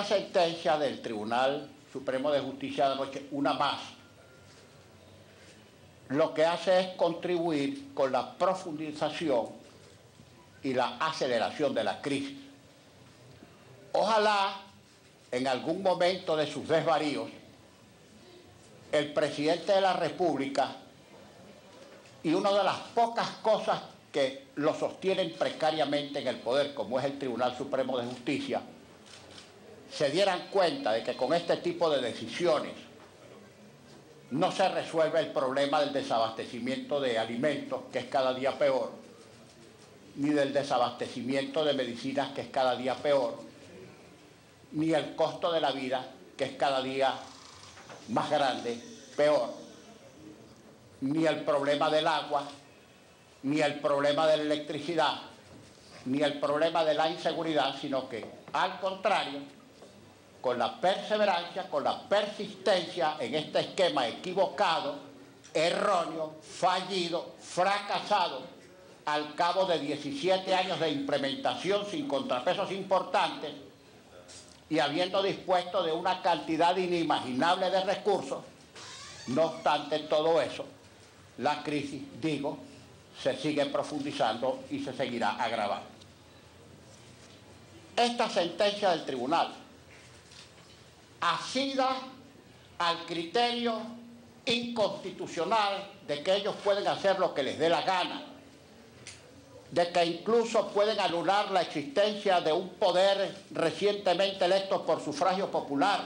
esta sentencia del Tribunal Supremo de Justicia de anoche, una más, lo que hace es contribuir con la profundización y la aceleración de la crisis. Ojalá en algún momento de sus desvaríos el presidente de la República, y una de las pocas cosas que lo sostienen precariamente en el poder, como es el Tribunal Supremo de Justicia, se dieran cuenta de que con este tipo de decisiones no se resuelve el problema del desabastecimiento de alimentos, que es cada día peor, ni del desabastecimiento de medicinas, que es cada día peor, ni el costo de la vida, que es cada día más grande, peor, ni el problema del agua, ni el problema de la electricidad, ni el problema de la inseguridad, sino que, al contrario, con la perseverancia, con la persistencia en este esquema equivocado, erróneo, fallido, fracasado, al cabo de 17 años de implementación sin contrapesos importantes y habiendo dispuesto de una cantidad inimaginable de recursos, no obstante todo eso, la crisis, digo, se sigue profundizando y se seguirá agravando. Esta sentencia del tribunal, asida al criterio inconstitucional de que ellos pueden hacer lo que les dé la gana, de que incluso pueden anular la existencia de un poder recientemente electo por sufragio popular,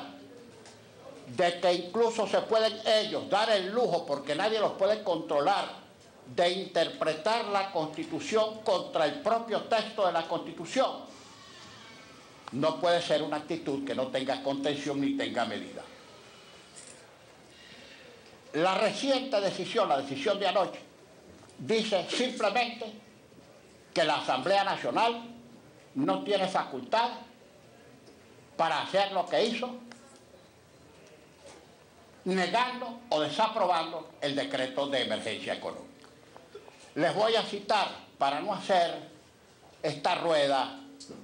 de que incluso se pueden ellos dar el lujo, porque nadie los puede controlar, de interpretar la Constitución contra el propio texto de la Constitución. No puede ser una actitud que no tenga contención ni tenga medida. La reciente decisión, la decisión de anoche, dice simplemente que la Asamblea Nacional no tiene facultad para hacer lo que hizo, negando o desaprobando el decreto de emergencia económica. Les voy a citar, para no hacer esta rueda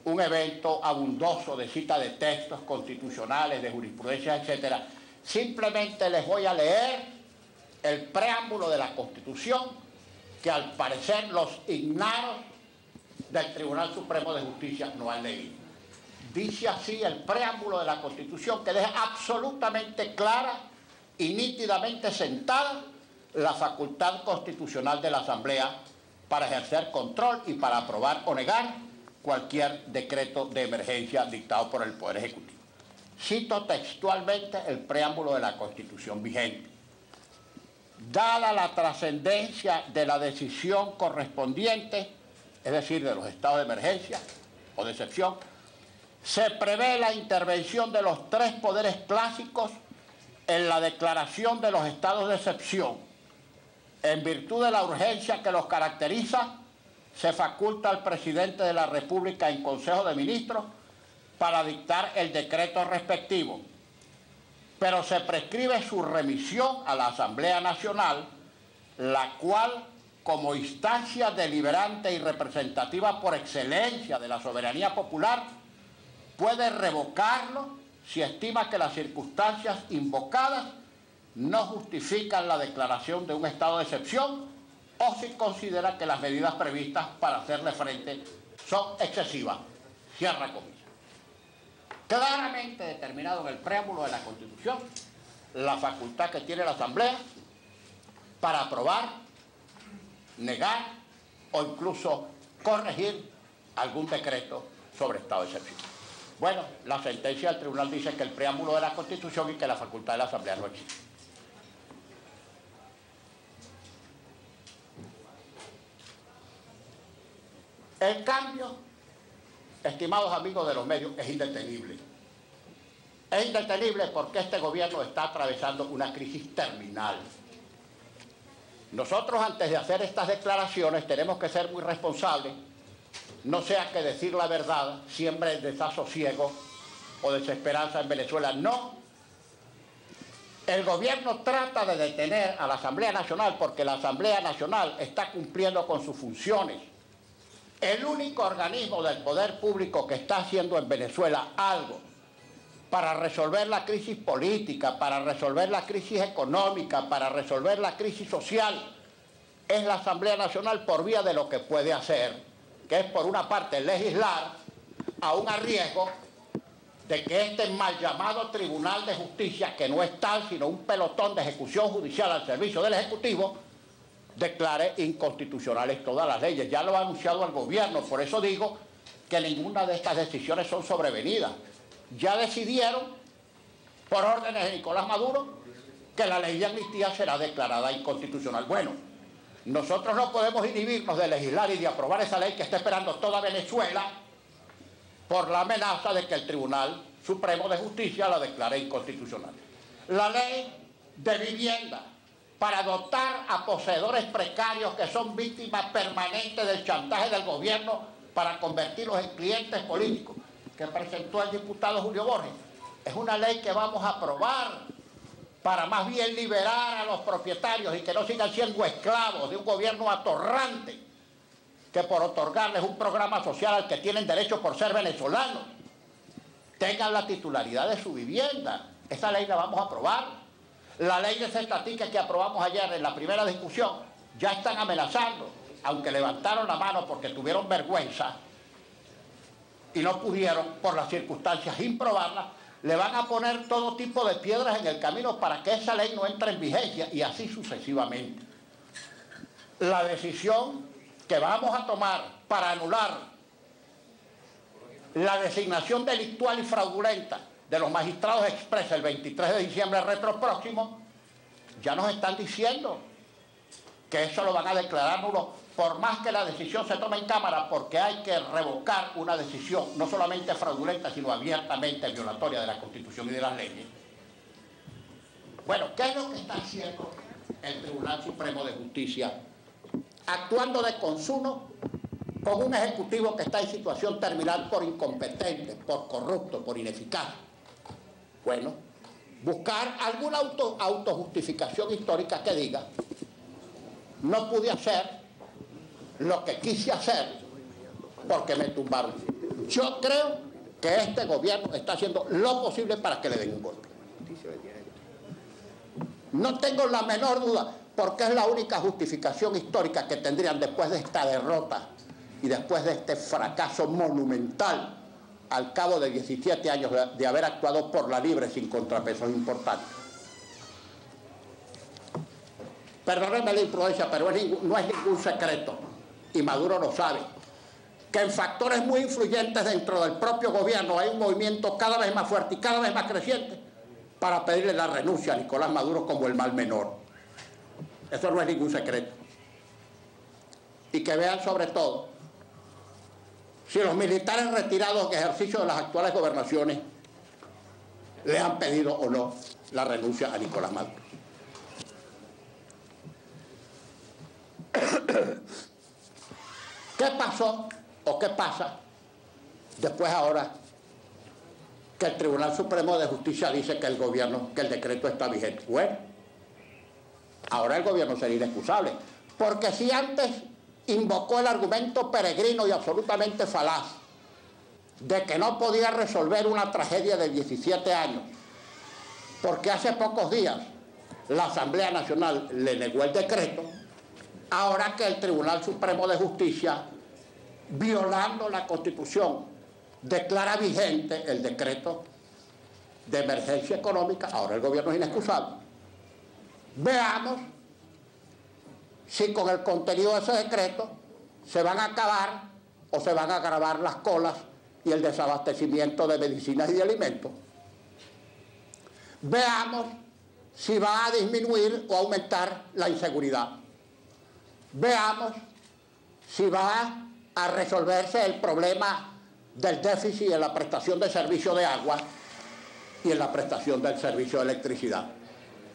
un evento abundoso de cita de textos constitucionales, de jurisprudencia, etcétera, simplemente les voy a leer el preámbulo de la Constitución que al parecer los ignaros del Tribunal Supremo de Justicia no han leído. Dice así el preámbulo de la Constitución, que deja absolutamente clara y nítidamente sentada la facultad constitucional de la Asamblea para ejercer control y para aprobar o negar cualquier decreto de emergencia dictado por el Poder Ejecutivo. Cito textualmente el preámbulo de la Constitución vigente. Dada la trascendencia de la decisión correspondiente, es decir, de los estados de emergencia o de excepción, se prevé la intervención de los tres poderes clásicos en la declaración de los estados de excepción. En virtud de la urgencia que los caracteriza, se faculta al presidente de la República en Consejo de Ministros para dictar el decreto respectivo, pero se prescribe su remisión a la Asamblea Nacional, la cual, como instancia deliberante y representativa por excelencia de la soberanía popular, puede revocarlo si estima que las circunstancias invocadas no justifican la declaración de un estado de excepción o si considera que las medidas previstas para hacerle frente son excesivas. Cierra comillas. Claramente determinado en el preámbulo de la Constitución la facultad que tiene la Asamblea para aprobar, negar o incluso corregir algún decreto sobre estado de excepción. Bueno, la sentencia del tribunal dice que el preámbulo de la Constitución y que la facultad de la Asamblea no existe. El cambio, estimados amigos de los medios, es indetenible. Es indetenible porque este gobierno está atravesando una crisis terminal. Nosotros, antes de hacer estas declaraciones, tenemos que ser muy responsables, no sea que decir la verdad siembre desasosiego o desesperanza en Venezuela. No. El gobierno trata de detener a la Asamblea Nacional porque la Asamblea Nacional está cumpliendo con sus funciones. El único organismo del poder público que está haciendo en Venezuela algo para resolver la crisis política, para resolver la crisis económica, para resolver la crisis social, es la Asamblea Nacional por vía de lo que puede hacer, que es por una parte legislar, aún a riesgo de que este mal llamado Tribunal de Justicia, que no es tal sino un pelotón de ejecución judicial al servicio del Ejecutivo, declare inconstitucionales todas las leyes. Ya lo ha anunciado el gobierno, por eso digo que ninguna de estas decisiones son sobrevenidas. Ya decidieron, por órdenes de Nicolás Maduro, que la ley de amnistía será declarada inconstitucional. Bueno, nosotros no podemos inhibirnos de legislar y de aprobar esa ley que está esperando toda Venezuela por la amenaza de que el Tribunal Supremo de Justicia la declare inconstitucional. La ley de vivienda para dotar a poseedores precarios que son víctimas permanentes del chantaje del gobierno para convertirlos en clientes políticos, que presentó el diputado Julio Borges, es una ley que vamos a aprobar para más bien liberar a los propietarios y que no sigan siendo esclavos de un gobierno atorrante que por otorgarles un programa social al que tienen derecho por ser venezolanos, tengan la titularidad de su vivienda. Esa ley la vamos a aprobar. La ley de cestatica que aprobamos ayer en la primera discusión, ya están amenazando, aunque levantaron la mano porque tuvieron vergüenza y no pudieron por las circunstancias improbarla, le van a poner todo tipo de piedras en el camino para que esa ley no entre en vigencia y así sucesivamente. La decisión que vamos a tomar para anular la designación delictual y fraudulenta de los magistrados expresa el 23 de diciembre retro próximo, ya nos están diciendo que eso lo van a declarar nulo, por más que la decisión se tome en Cámara, porque hay que revocar una decisión no solamente fraudulenta, sino abiertamente violatoria de la Constitución y de las leyes. Bueno, ¿qué es lo que está haciendo el Tribunal Supremo de Justicia? Actuando de consuno con un ejecutivo que está en situación terminal por incompetente, por corrupto, por ineficaz. Bueno, buscar alguna autojustificación histórica que diga: no pude hacer lo que quise hacer porque me tumbaron. Yo creo que este gobierno está haciendo lo posible para que le den un golpe. No tengo la menor duda, porque es la única justificación histórica que tendrían después de esta derrota y después de este fracaso monumental al cabo de 17 años de haber actuado por la libre sin contrapesos importantes. Perdónenme la imprudencia, pero no es ningún secreto, y Maduro lo sabe, que en factores muy influyentes dentro del propio gobierno hay un movimiento cada vez más fuerte y cada vez más creciente para pedirle la renuncia a Nicolás Maduro como el mal menor. Eso no es ningún secreto. Y que vean sobre todo si los militares retirados en ejercicio de las actuales gobernaciones le han pedido o no la renuncia a Nicolás Maduro. ¿Qué pasó o qué pasa después ahora que el Tribunal Supremo de Justicia dice que el decreto está vigente? Bueno, ahora el gobierno sería inexcusable, porque si antes invocó el argumento peregrino y absolutamente falaz de que no podía resolver una tragedia de 17 años, porque hace pocos días la Asamblea Nacional le negó el decreto, ahora que el Tribunal Supremo de Justicia, violando la Constitución, declara vigente el decreto de emergencia económica, ahora el gobierno es inexcusable. Veamos si con el contenido de ese decreto se van a acabar o se van a agravar las colas y el desabastecimiento de medicinas y de alimentos. Veamos si va a disminuir o aumentar la inseguridad. Veamos si va a resolverse el problema del déficit en la prestación de servicio de agua y en la prestación del servicio de electricidad.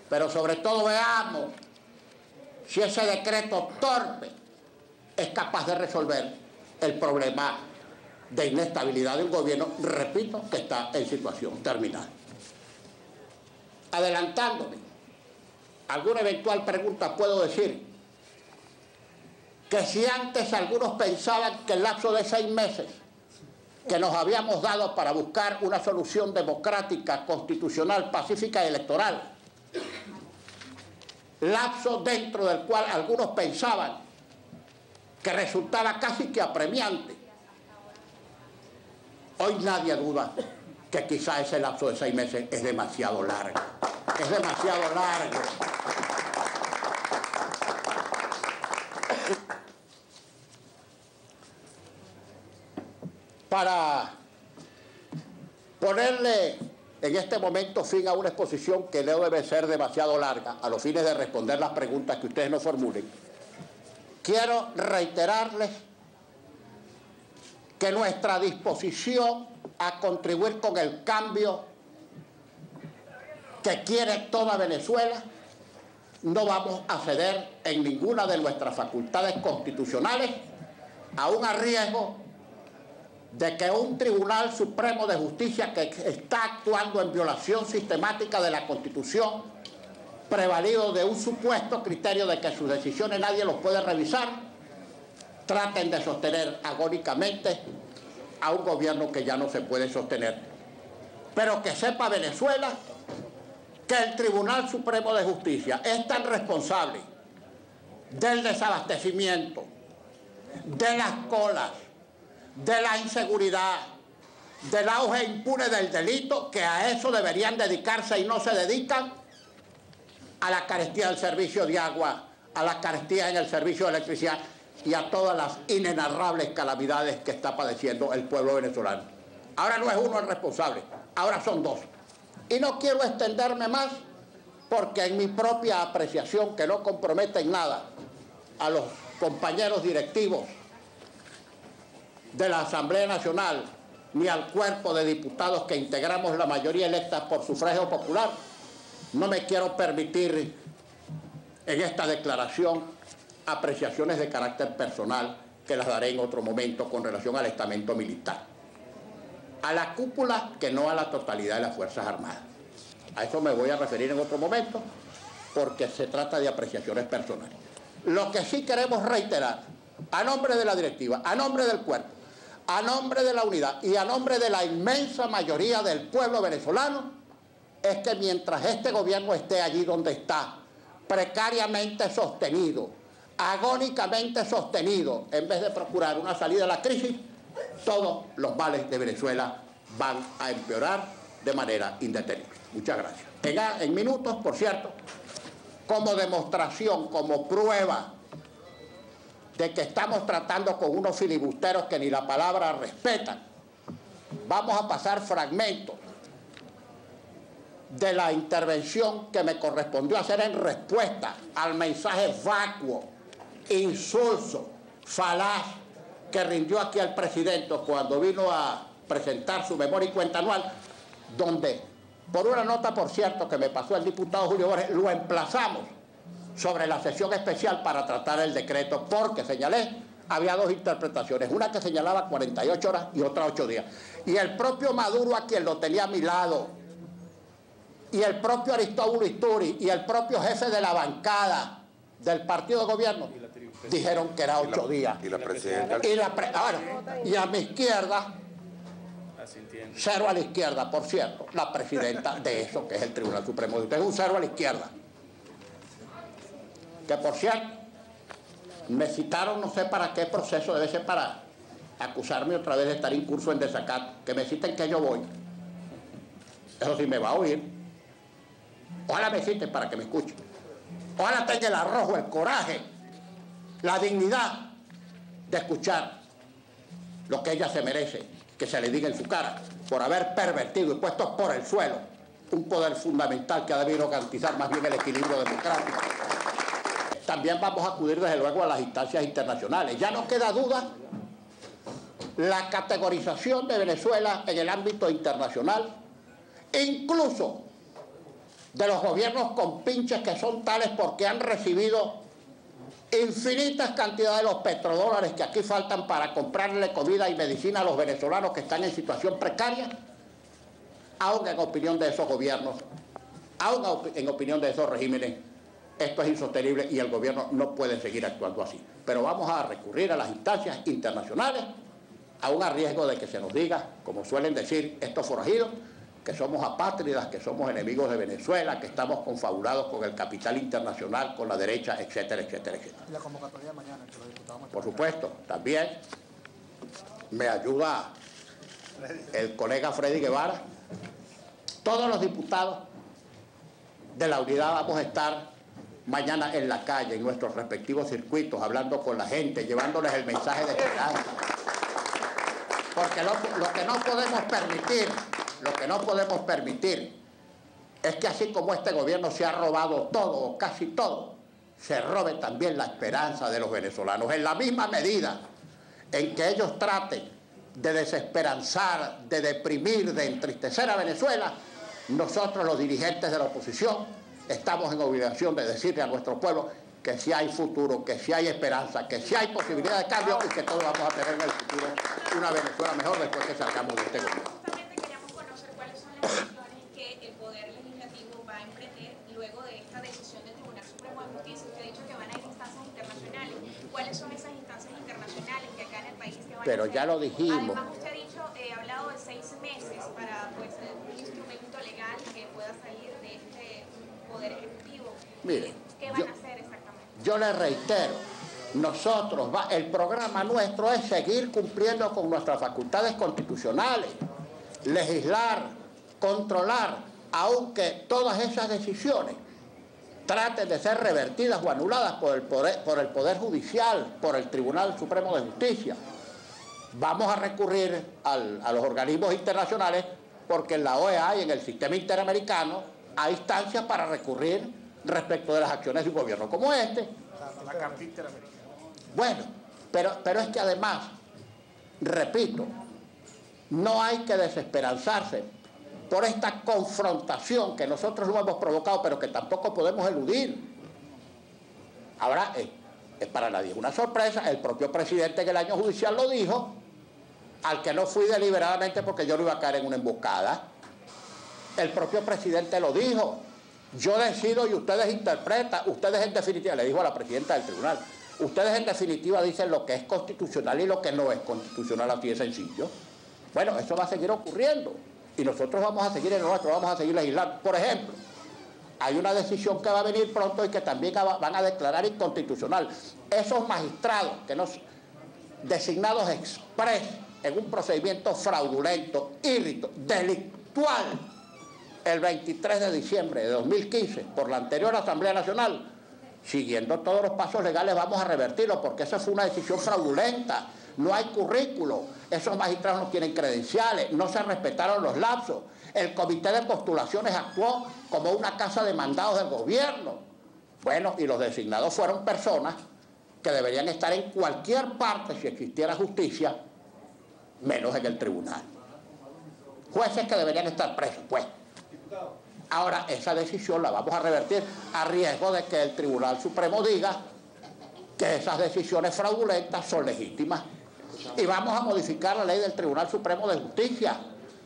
Pero sobre todo veamos si ese decreto torpe es capaz de resolver el problema de inestabilidad de un gobierno, repito, que está en situación terminal. Adelantándome a alguna eventual pregunta, puedo decir que si antes algunos pensaban que el lapso de 6 meses que nos habíamos dado para buscar una solución democrática, constitucional, pacífica y electoral. Lapso dentro del cual algunos pensaban que resultaba casi que apremiante. Hoy nadie duda que quizá ese lapso de 6 meses es demasiado largo. Es demasiado largo. Para ponerle en este momento fin a una exposición que no debe ser demasiado larga, a los fines de responder las preguntas que ustedes nos formulen, quiero reiterarles que nuestra disposición a contribuir con el cambio que quiere toda Venezuela, no vamos a ceder en ninguna de nuestras facultades constitucionales, aún a riesgo de que un Tribunal Supremo de Justicia que está actuando en violación sistemática de la Constitución, prevalido de un supuesto criterio de que sus decisiones nadie los puede revisar, traten de sostener agónicamente a un gobierno que ya no se puede sostener. Pero que sepa Venezuela que el Tribunal Supremo de Justicia es tan responsable del desabastecimiento, de las colas, de la inseguridad, del auge impune del delito, que a eso deberían dedicarse y no se dedican, a la carestía del servicio de agua, a la carestía en el servicio de electricidad y a todas las inenarrables calamidades que está padeciendo el pueblo venezolano. Ahora no es uno el responsable, ahora son dos. Y no quiero extenderme más porque en mi propia apreciación, que no compromete en nada a los compañeros directivos de la Asamblea Nacional ni al cuerpo de diputados que integramos la mayoría electa por sufragio popular, no me quiero permitir en esta declaración apreciaciones de carácter personal que las daré en otro momento con relación al estamento militar. A la cúpula, que no a la totalidad de las Fuerzas Armadas. A eso me voy a referir en otro momento porque se trata de apreciaciones personales. Lo que sí queremos reiterar, a nombre de la directiva, a nombre del cuerpo, a nombre de la unidad y a nombre de la inmensa mayoría del pueblo venezolano, es que mientras este gobierno esté allí donde está, precariamente sostenido, agónicamente sostenido, en vez de procurar una salida de la crisis, todos los males de Venezuela van a empeorar de manera indetenible. Muchas gracias. En minutos, por cierto, como demostración, como prueba de que estamos tratando con unos filibusteros que ni la palabra respetan, vamos a pasar fragmentos de la intervención que me correspondió hacer en respuesta al mensaje vacuo, insulso, falaz que rindió aquí el presidente cuando vino a presentar su memoria y cuenta anual, donde, por una nota, por cierto, que me pasó el diputado Julio Borges, lo emplazamos sobre la sesión especial para tratar el decreto, porque señalé, había dos interpretaciones, una que señalaba 48 horas y otra 8 días. Y el propio Maduro, a quien lo tenía a mi lado, y el propio Aristóbulo Isturi, y el propio jefe de la bancada del partido de gobierno, dijeron que era 8 días. Y la presidenta. Y a mi izquierda, cero a la izquierda, por cierto, la presidenta de eso, que es el Tribunal Supremo. Usted es un cero a la izquierda. Que, por cierto, me citaron, no sé para qué proceso, debe ser para acusarme otra vez de estar incurso en desacato, que me citen que yo voy. Eso sí me va a oír. Ojalá me citen para que me escuchen. Ojalá tenga el arrojo, el coraje, la dignidad de escuchar lo que ella se merece, que se le diga en su cara, por haber pervertido y puesto por el suelo un poder fundamental que ha debido garantizar más bien el equilibrio democrático. También vamos a acudir desde luego a las instancias internacionales. Ya no queda duda, la categorización de Venezuela en el ámbito internacional, incluso de los gobiernos con pinches que son tales porque han recibido infinitas cantidades de los petrodólares que aquí faltan para comprarle comida y medicina a los venezolanos que están en situación precaria, aún en opinión de esos gobiernos, aún en opinión de esos regímenes, esto es insostenible y el gobierno no puede seguir actuando así. Pero vamos a recurrir a las instancias internacionales aún a riesgo de que se nos diga, como suelen decir estos forajidos, que somos apátridas, que somos enemigos de Venezuela, que estamos confabulados con el capital internacional, con la derecha, etcétera, etcétera, etcétera. Y la convocatoria de mañana, que los diputados... Por supuesto, también me ayuda el colega Freddy Guevara. Todos los diputados de la unidad vamos a estar mañana en la calle, en nuestros respectivos circuitos, hablando con la gente, llevándoles el mensaje de esperanza. Porque lo que no podemos permitir es que así como este gobierno se ha robado todo, o casi todo, se robe también la esperanza de los venezolanos. En la misma medida en que ellos traten de desesperanzar, de deprimir, de entristecer a Venezuela, nosotros los dirigentes de la oposición estamos en obligación de decirle a nuestro pueblo que si hay futuro, que si hay esperanza, que si hay posibilidad de cambio y que todos vamos a tener en el futuro una Venezuela mejor después que salgamos de este gobierno. Justamente queríamos conocer cuáles son las acciones que el Poder Legislativo va a emprender luego de esta decisión del Tribunal Supremo de Justicia. Usted ha dicho que van a ir a instancias internacionales. ¿Cuáles son esas instancias internacionales que acá en el país se van a hacer? Pero ya lo dijimos. Además, usted ha dicho, ha hablado de 6 meses para un instrumento legal que pueda salir de este Poder Ejecutivo. Mire, ¿qué van a hacer exactamente? Yo le reitero, el programa nuestro es seguir cumpliendo con nuestras facultades constitucionales, legislar, controlar, aunque todas esas decisiones traten de ser revertidas o anuladas por el Poder Judicial, por el Tribunal Supremo de Justicia. Vamos a recurrir a los organismos internacionales porque en la OEA y en el sistema interamericano hay instancias para recurrir respecto de las acciones de un gobierno como este. La Carta Interamericana. Bueno, pero es que además, repito, no hay que desesperanzarse por esta confrontación que nosotros no hemos provocado, pero que tampoco podemos eludir. Ahora, es para nadie una sorpresa, el propio presidente en el año judicial lo dijo, al que no fui deliberadamente porque yo no iba a caer en una emboscada. El propio presidente lo dijo. Yo decido y ustedes interpretan, ustedes en definitiva, le dijo a la presidenta del tribunal, ustedes en definitiva dicen lo que es constitucional y lo que no es constitucional, así de sencillo. Bueno, eso va a seguir ocurriendo y nosotros vamos a seguir en lo nuestro, vamos a seguir legislando. Por ejemplo, hay una decisión que va a venir pronto y que también van a declarar inconstitucional. Esos magistrados que nos designados exprés en un procedimiento fraudulento, ilícito, delictual, el 23 de diciembre de 2015, por la anterior Asamblea Nacional, siguiendo todos los pasos legales vamos a revertirlo, porque esa fue una decisión fraudulenta, no hay currículo, esos magistrados no tienen credenciales, no se respetaron los lapsos, el comité de postulaciones actuó como una casa de mandados del gobierno. Bueno, y los designados fueron personas que deberían estar en cualquier parte si existiera justicia, menos en el tribunal. Jueces que deberían estar presos, pues. Ahora, esa decisión la vamos a revertir a riesgo de que el Tribunal Supremo diga que esas decisiones fraudulentas son legítimas. Y vamos a modificar la ley del Tribunal Supremo de Justicia,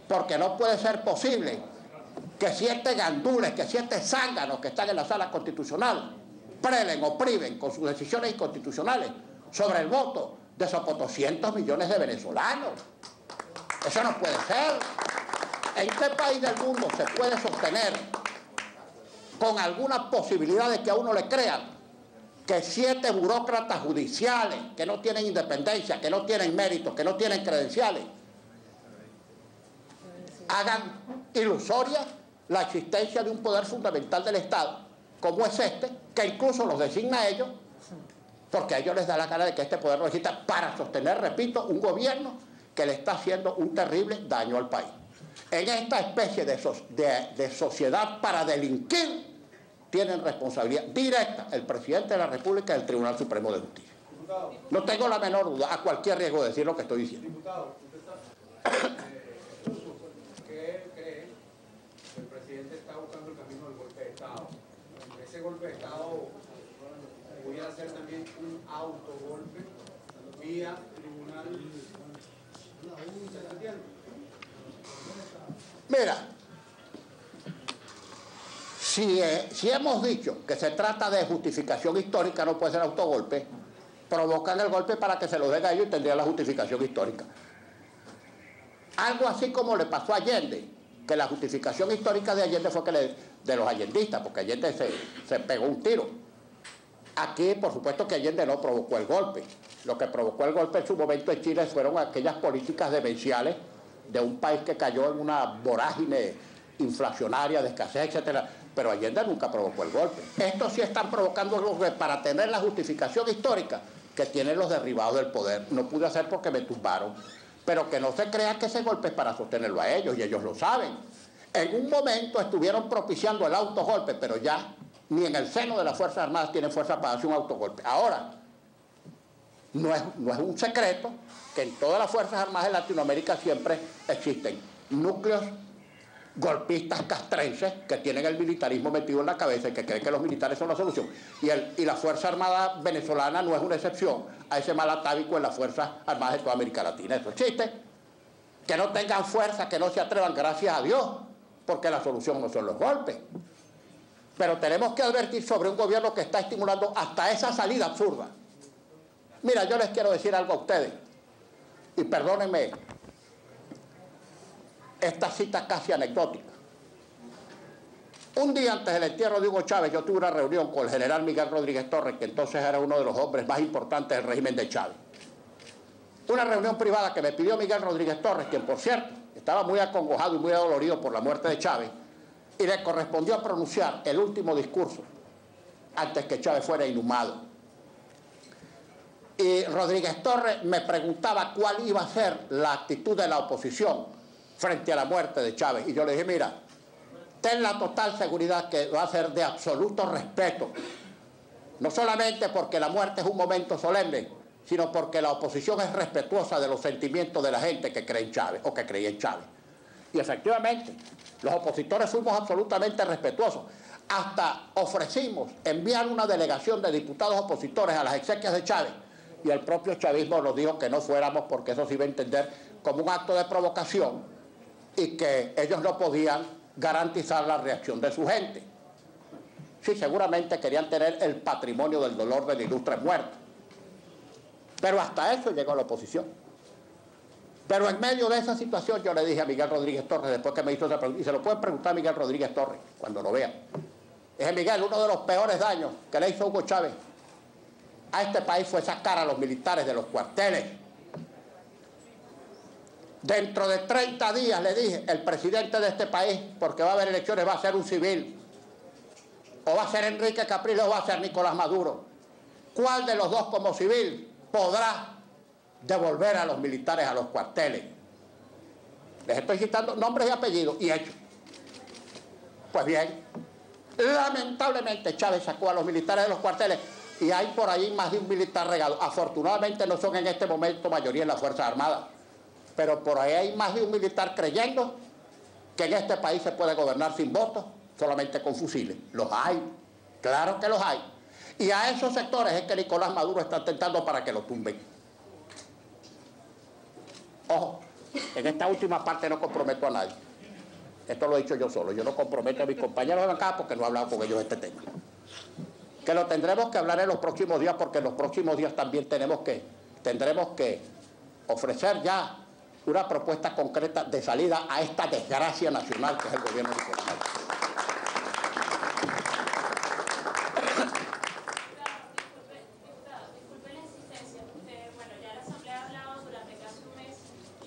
porque no puede ser posible que 7 gandules, que 7 zánganos que están en la sala constitucional prelen o priven con sus decisiones inconstitucionales sobre el voto de esos 200 millones de venezolanos. Eso no puede ser. ¿En qué país del mundo se puede sostener con alguna posibilidad de que a uno le crean que 7 burócratas judiciales que no tienen independencia, que no tienen méritos, que no tienen credenciales, hagan ilusoria la existencia de un poder fundamental del Estado, como es este, que incluso los designa a ellos, porque a ellos les da la gana de que este poder lo exista para sostener, repito, un gobierno que le está haciendo un terrible daño al país? En esta especie de sociedad para delinquir tienen responsabilidad directa el presidente de la República y el Tribunal Supremo de Justicia. Diputado, no tengo la menor duda, a cualquier riesgo de decir lo que estoy diciendo. Diputado, usted ¿qué cree que el presidente está buscando el camino del golpe de Estado? Ese golpe de Estado pudiera ser también un autogolpe vía tribunal. ¿Se entiende? Mira, si hemos dicho que se trata de justificación histórica, no puede ser autogolpe, provocan el golpe para que se lo den a ellos y tendría la justificación histórica. Algo así como le pasó a Allende, que la justificación histórica de Allende fue que de los allendistas, porque Allende se pegó un tiro. Aquí, por supuesto que Allende no provocó el golpe. Lo que provocó el golpe en su momento en Chile fueron aquellas políticas demenciales de un país que cayó en una vorágine inflacionaria, de escasez, etcétera. Pero Allende nunca provocó el golpe. Estos sí están provocando el golpe para tener la justificación histórica que tienen los derribados del poder. No pude hacer porque me tumbaron. Pero que no se crean que ese golpe es para sostenerlo a ellos, y ellos lo saben. En un momento estuvieron propiciando el autogolpe, pero ya ni en el seno de las Fuerzas Armadas tienen fuerza para hacer un autogolpe. Ahora, no es un secreto que en todas las Fuerzas Armadas de Latinoamérica siempre existen núcleos golpistas castrenses que tienen el militarismo metido en la cabeza y que creen que los militares son la solución. Y la Fuerza Armada venezolana no es una excepción a ese mal atávico en las Fuerzas Armadas de toda América Latina. Eso existe. Que no tengan fuerza, que no se atrevan, gracias a Dios, porque la solución no son los golpes. Pero tenemos que advertir sobre un gobierno que está estimulando hasta esa salida absurda. Mira, yo les quiero decir algo a ustedes, y perdónenme esta cita casi anecdótica. Un día antes del entierro de Hugo Chávez, yo tuve una reunión con el general Miguel Rodríguez Torres, que entonces era uno de los hombres más importantes del régimen de Chávez. Una reunión privada que me pidió Miguel Rodríguez Torres, quien por cierto estaba muy acongojado y muy adolorido por la muerte de Chávez, y le correspondió pronunciar el último discurso antes que Chávez fuera inhumado. Y Rodríguez Torres me preguntaba cuál iba a ser la actitud de la oposición frente a la muerte de Chávez. Y yo le dije, mira, ten la total seguridad que va a ser de absoluto respeto, no solamente porque la muerte es un momento solemne, sino porque la oposición es respetuosa de los sentimientos de la gente que cree en Chávez o que creía en Chávez. Y efectivamente, los opositores fuimos absolutamente respetuosos. Hasta ofrecimos enviar una delegación de diputados opositores a las exequias de Chávez, y el propio chavismo nos dijo que no fuéramos porque eso se iba a entender como un acto de provocación y que ellos no podían garantizar la reacción de su gente. Sí, seguramente querían tener el patrimonio del dolor del ilustre muerto. Pero hasta eso llegó la oposición. Pero en medio de esa situación yo le dije a Miguel Rodríguez Torres, después que me hizo esa pregunta, y se lo pueden preguntar a Miguel Rodríguez Torres cuando lo vean. Dije, Miguel, uno de los peores daños que le hizo Hugo Chávez a este país fue sacar a los militares de los cuarteles. Dentro de 30 días, le dije, el presidente de este país, porque va a haber elecciones, va a ser un civil. O va a ser Enrique Capriles o va a ser Nicolás Maduro. ¿Cuál de los dos como civil podrá devolver a los militares a los cuarteles? Les estoy citando nombres y apellidos y hechos. Pues bien, lamentablemente Chávez sacó a los militares de los cuarteles y hay por ahí más de un militar regado. Afortunadamente no son en este momento mayoría en las Fuerzas Armadas, pero por ahí hay más de un militar creyendo que en este país se puede gobernar sin votos, solamente con fusiles. Los hay, claro que los hay. Y a esos sectores es que Nicolás Maduro está tentando para que lo tumben. Ojo, en esta última parte no comprometo a nadie. Esto lo he dicho yo solo. Yo no comprometo a mis compañeros de bancada porque no he hablado con ellos de este tema. Que lo tendremos que hablar en los próximos días, porque en los próximos días también tendremos que ofrecer ya una propuesta concreta de salida a esta desgracia nacional que es el gobierno de Nicolás Maduro. Disculpe la insistencia. Bueno, ya la Asamblea ha hablado durante casi un mes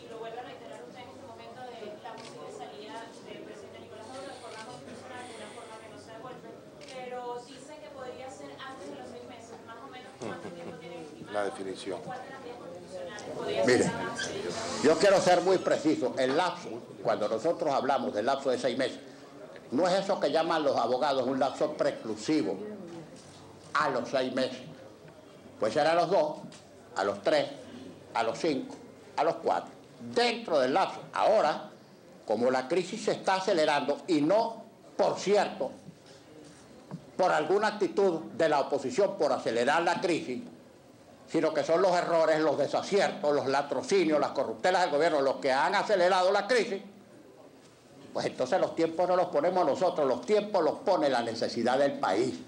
y lo vuelve a reiterar usted en este momento de la posible salida del presidente Nicolás Maduro de forma constitucional, de una forma que no sea de golpe, pero dice que podría ser antes de los 6 meses, más o menos cuánto tiempo tiene estimado la definición. ¿Cuál de las vías constitucionales podría Mire, ser antes? yo quiero ser muy preciso. El lapso, cuando nosotros hablamos del lapso de 6 meses, no es eso que llaman los abogados un lapso preclusivo a los 6 meses. Puede ser a los 2, a los 3, a los 5, a los 4. Dentro del lapso. Ahora, como la crisis se está acelerando, y no, por cierto, por alguna actitud de la oposición por acelerar la crisis, sino que son los errores, los desaciertos, los latrocinios, las corruptelas del gobierno los que han acelerado la crisis, pues entonces los tiempos no los ponemos nosotros, los tiempos los pone la necesidad del país.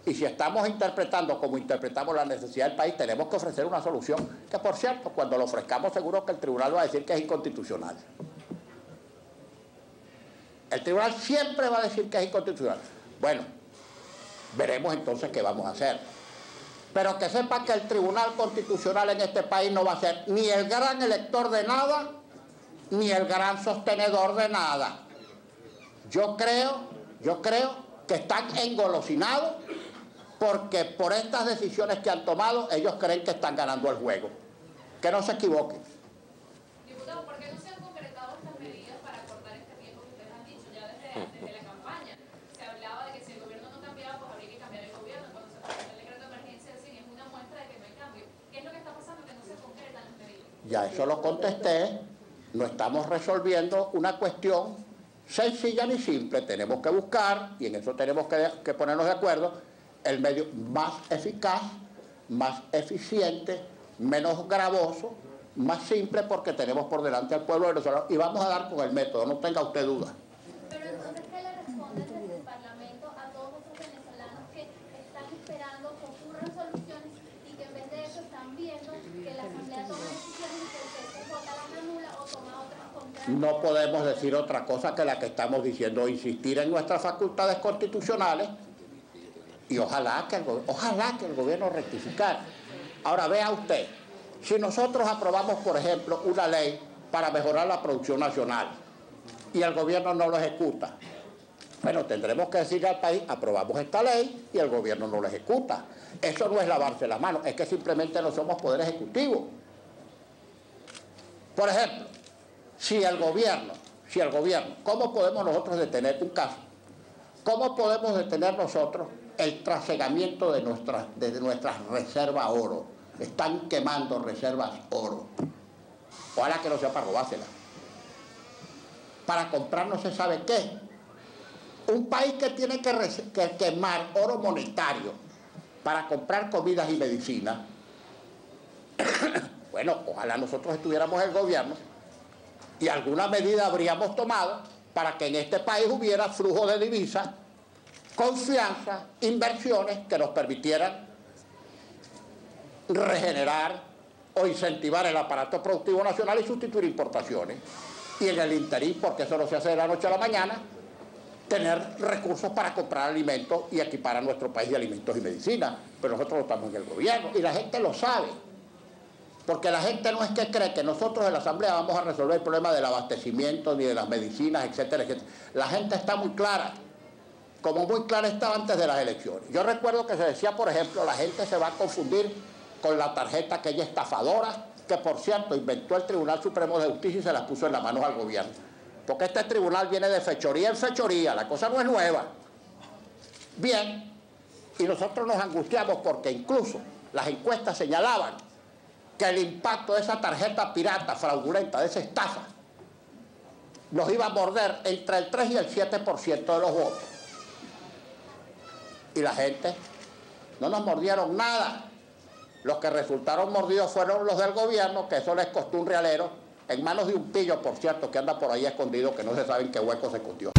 Y si estamos interpretando como interpretamos la necesidad del país, tenemos que ofrecer una solución que, por cierto, cuando lo ofrezcamos seguro que el tribunal va a decir que es inconstitucional. El tribunal siempre va a decir que es inconstitucional. Bueno, veremos entonces qué vamos a hacer. Pero que sepa que el Tribunal Constitucional en este país no va a ser ni el gran elector de nada, ni el gran sostenedor de nada. Yo creo que están engolosinados porque por estas decisiones que han tomado, ellos creen que están ganando el juego. Que no se equivoquen. Diputado, ¿por qué no se han concretado estas medidas para cortar este tiempo que ustedes han dicho ya desde la campaña? Se hablaba de que si el gobierno no cambiaba, pues habría que cambiar el gobierno. Cuando se presentó el decreto de emergencia, decían, es una muestra de que no hay cambio. ¿Qué es lo que está pasando que no se concretan las medidas? Ya eso lo contesté. No estamos resolviendo una cuestión sencilla ni simple. Tenemos que buscar, y en eso tenemos que ponernos de acuerdo, el medio más eficaz, más eficiente, menos gravoso, más simple, porque tenemos por delante al pueblo venezolano y vamos a dar con el método, no tenga usted duda. Pero entonces, ¿qué le responden desde el Parlamento a todos esos venezolanos que están esperando que ocurran soluciones y que en vez de eso están viendo que la Asamblea toma decisiones y que ustedes votarán la nula o toma otras contrarias? No podemos decir otra cosa que la que estamos diciendo, insistir en nuestras facultades constitucionales y ojalá que el gobierno rectificara. Ahora vea usted, si nosotros aprobamos, por ejemplo, una ley para mejorar la producción nacional y el gobierno no lo ejecuta, bueno, tendremos que decirle al país, aprobamos esta ley y el gobierno no lo ejecuta. Eso no es lavarse las manos, es que simplemente no somos poder ejecutivo. Por ejemplo, si el gobierno, ¿cómo podemos nosotros detener un caso? ¿Cómo podemos detener nosotros el trasegamiento de nuestras reservas oro? Están quemando reservas oro. Ojalá que no sea para robárselas. Para comprar no se sabe qué. Un país que tiene que quemar oro monetario para comprar comidas y medicinas. Bueno, ojalá nosotros estuviéramos en el gobierno y alguna medida habríamos tomado para que en este país hubiera flujo de divisas, confianza, inversiones que nos permitieran regenerar o incentivar el aparato productivo nacional y sustituir importaciones. Y en el interín, porque eso no se hace de la noche a la mañana, tener recursos para comprar alimentos y equipar a nuestro país de alimentos y medicinas. Pero nosotros no estamos en el gobierno y la gente lo sabe. Porque la gente no es que cree que nosotros en la Asamblea vamos a resolver el problema del abastecimiento ni de las medicinas, etcétera, etcétera. La gente está muy clara, como muy clara estaba antes de las elecciones. Yo recuerdo que se decía, por ejemplo, la gente se va a confundir con la tarjeta aquella estafadora, que por cierto inventó el Tribunal Supremo de Justicia y se las puso en las manos al gobierno. Porque este tribunal viene de fechoría en fechoría, la cosa no es nueva. Bien, y nosotros nos angustiamos porque incluso las encuestas señalaban que el impacto de esa tarjeta pirata, fraudulenta, de esa estafa, nos iba a morder entre el 3 y el 7% de los votos. Y la gente, no nos mordieron nada. Los que resultaron mordidos fueron los del gobierno, que eso les costó un realero, en manos de un pillo, por cierto, que anda por ahí escondido, que no se sabe en qué hueco se escondió.